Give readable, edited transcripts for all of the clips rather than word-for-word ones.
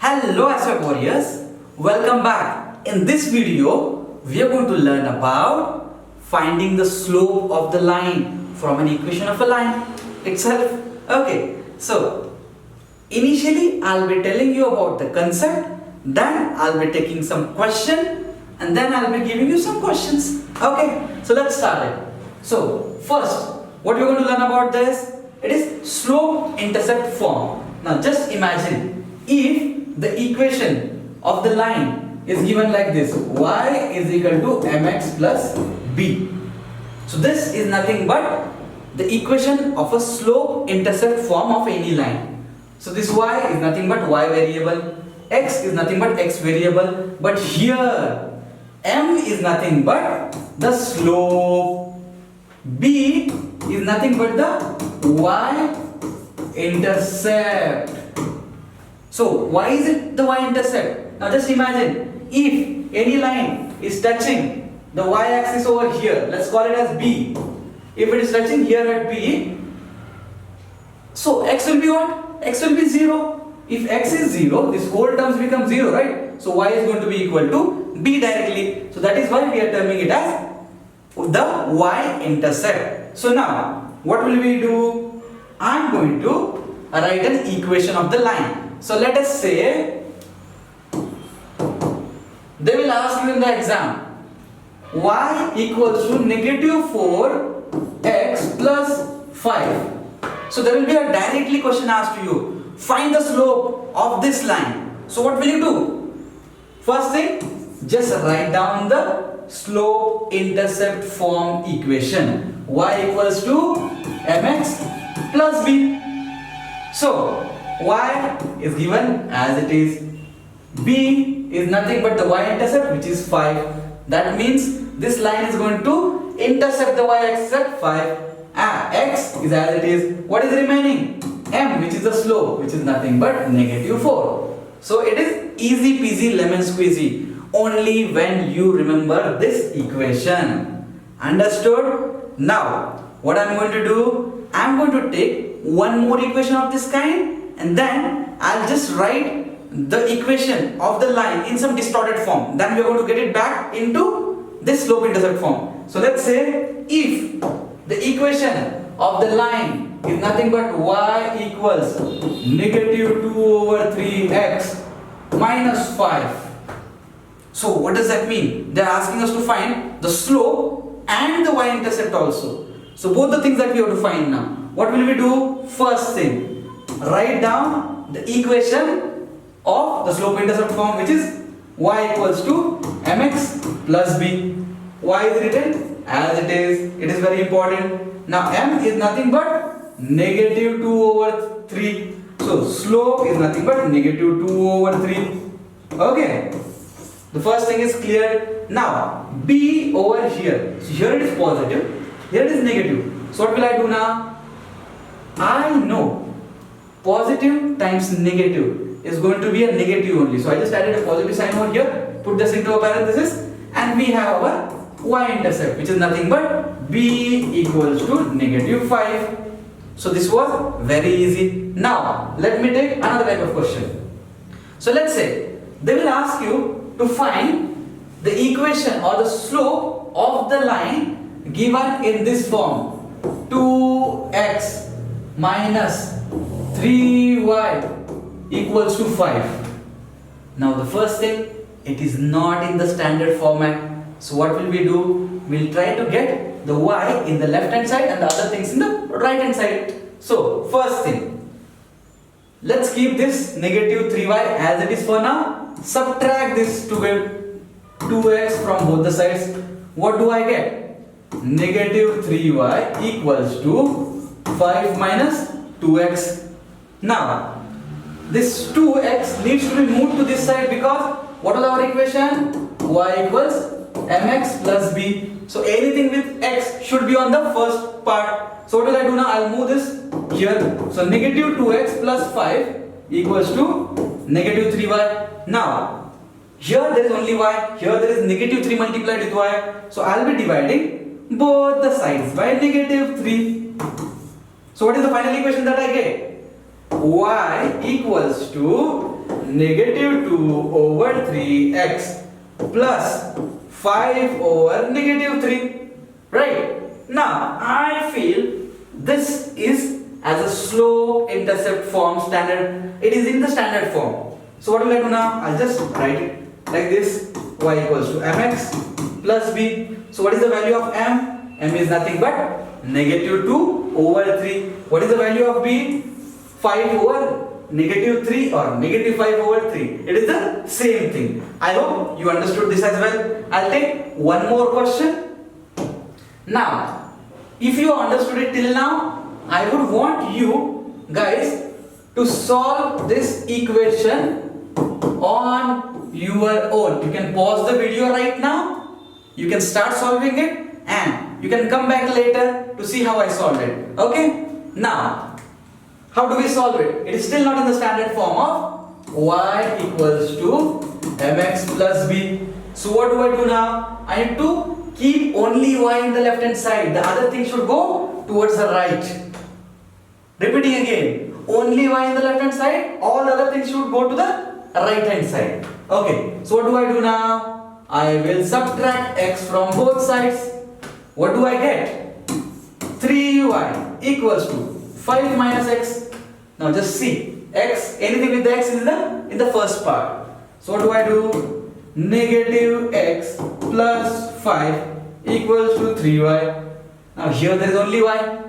Hello ASVAB warriors, welcome back. In this video, we are going to learn about finding the slope of the line from an equation of a line itself. Okay, so initially I'll be telling you about the concept, then I'll be taking some question and then I'll be giving you some questions. Okay, so let's start it. So first, what we're going to learn about this, it is slope-intercept form. Now just imagine if the equation of the line is given like this, y is equal to mx plus b. So this is nothing but the equation of a slope-intercept form of any line. So this y is nothing but y variable, x is nothing but x variable, but here m is nothing but the slope, b is nothing but the y-intercept. So why is it the y-intercept? Now just imagine if any line is touching the y-axis over here, let's call it as b. If it is touching here at b, so x will be what? X will be 0. If x is 0, this whole terms become 0, right? So y is going to be equal to b directly. So that is why we are terming it as the y-intercept. So now what will we do? I am going to write an equation of the line. So let us say they will ask you in the exam y equals to negative 4x plus 5. So there will be a directly question asked to you, find the slope of this line. So what will you do? First thing, just write down the slope intercept form equation, y equals to mx plus b. So y is given as it is, b is nothing but the y-intercept, which is 5. That means this line is going to intercept the y-axis at 5. X is as it is. What is remaining? M, which is the slope, which is nothing but negative 4. So it is easy peasy lemon squeezy only when you remember this equation. Understood? Now what I am going to do, I am going to take one more equation of this kind and then I'll just write the equation of the line in some distorted form. Then we are going to get it back into this slope intercept form. So let's say if the equation of the line is nothing but y equals negative 2 over 3x minus 5. So what does that mean? They are asking us to find the slope and the y-intercept also. So both the things that we have to find now. What will we do? First thing, write down the equation of the slope-intercept form, which is y equals to mx plus b. Y is written as it is. It is very important. Now m is nothing but negative 2 over 3. So slope is nothing but negative 2 over 3. Okay. The first thing is clear. Now b over here. So here it is positive. Here it is negative. So what will I do now? I know positive times negative is going to be a negative only. So I just added a positive sign over here, put this into a parenthesis, and we have our y-intercept, which is nothing but b equals to negative 5. So this was very easy. Now let me take another type of question. So let's say they will ask you to find the equation or the slope of the line given in this form, 2x minus 3y equals to 5. Now the first thing, it is not in the standard format. So what will we do? We'll try to get the y in the left hand side and the other things in the right hand side. So first thing, let's keep this negative 3y as it is for now. Subtract this to get 2x from both the sides. What do I get? Negative 3y equals to 5 minus 2x. Now this 2x needs to be moved to this side because what is our equation? Y equals mx plus b. So anything with x should be on the first part. So what will I do now? I'll move this here. So negative 2x plus 5 equals to negative 3y. Now here there is only y, here there is negative 3 multiplied with y. So I'll be dividing both the sides by negative 3. So what is the final equation that I get? Y equals to negative 2 over 3x plus 5 over negative 3. Right? Now, I feel this is as a slope intercept form standard. It is in the standard form. So what will I do now? I'll just write it like this. Y equals to mx plus b. So what is the value of m? M is nothing but negative 2 over 3. What is the value of b? 5 over negative 3 or negative 5 over 3. It is the same thing. I hope you understood this as well. I'll take one more question. Now, if you understood it till now, I would want you guys to solve this equation on your own. You can pause the video right now. You can start solving it and you can come back later to see how I solved it. Okay? Now, how do we solve it? It is still not in the standard form of y equals to mx plus b. So what do I do now? I need to keep only y in the left hand side. The other thing should go towards the right. Repeating again, only y in the left hand side, all the other things should go to the right hand side. Okay, so what do I do now? I will subtract x from both sides. What do I get? 3y equals to 5 minus x. Now just see, x, anything with the x is in the first part. So what do I do? Negative x plus 5 equals to 3y. Now here there is only y.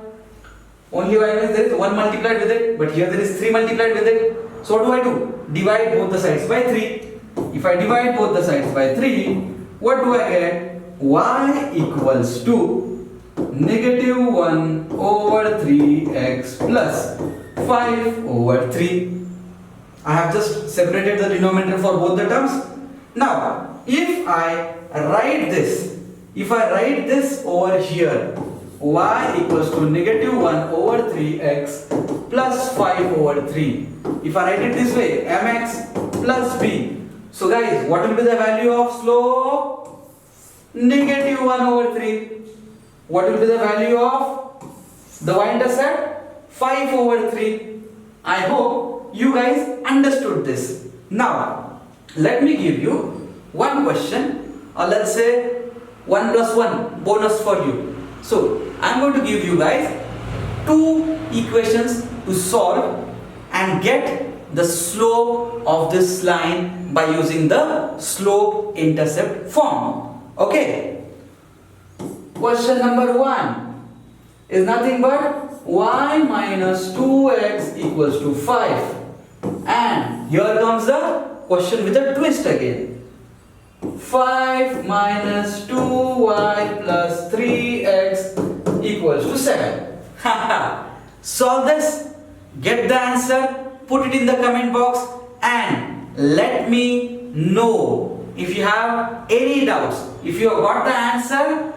Only y means there is 1 multiplied with it, but here there is 3 multiplied with it. So what do I do? Divide both the sides by 3. If I divide both the sides by 3, what do I get? Y equals to negative 1 over 3x plus 5 over 3. I have just separated the denominator for both the terms. Now, if I write this over here, y equals to negative 1 over 3x plus 5 over 3. If I write it this way, mx plus b. So guys, what will be the value of slope? Negative 1 over 3. What will be the value of the y-intercept? 5 over 3. I hope you guys understood this. Now, let me give you one question, or let's say 1 plus 1 bonus for you. So, I am going to give you guys 2 equations to solve and get the slope of this line by using the slope intercept form. Okay. Question number 1 is nothing but y minus 2x equals to 5. And here comes the question with a twist again. 5 minus 2y plus 3x equals to 7. Solve this, get the answer, put it in the comment box and let me know if you have any doubts. If you have got the answer,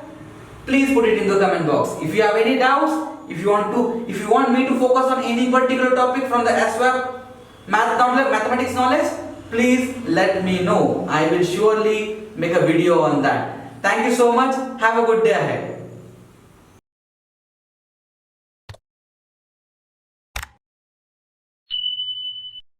please put it in the comment box. If you have any doubts, if you want me to focus on any particular topic from the ASVAB mathematics knowledge, please let me know. I will surely make a video on that. Thank you so much. Have a good day ahead.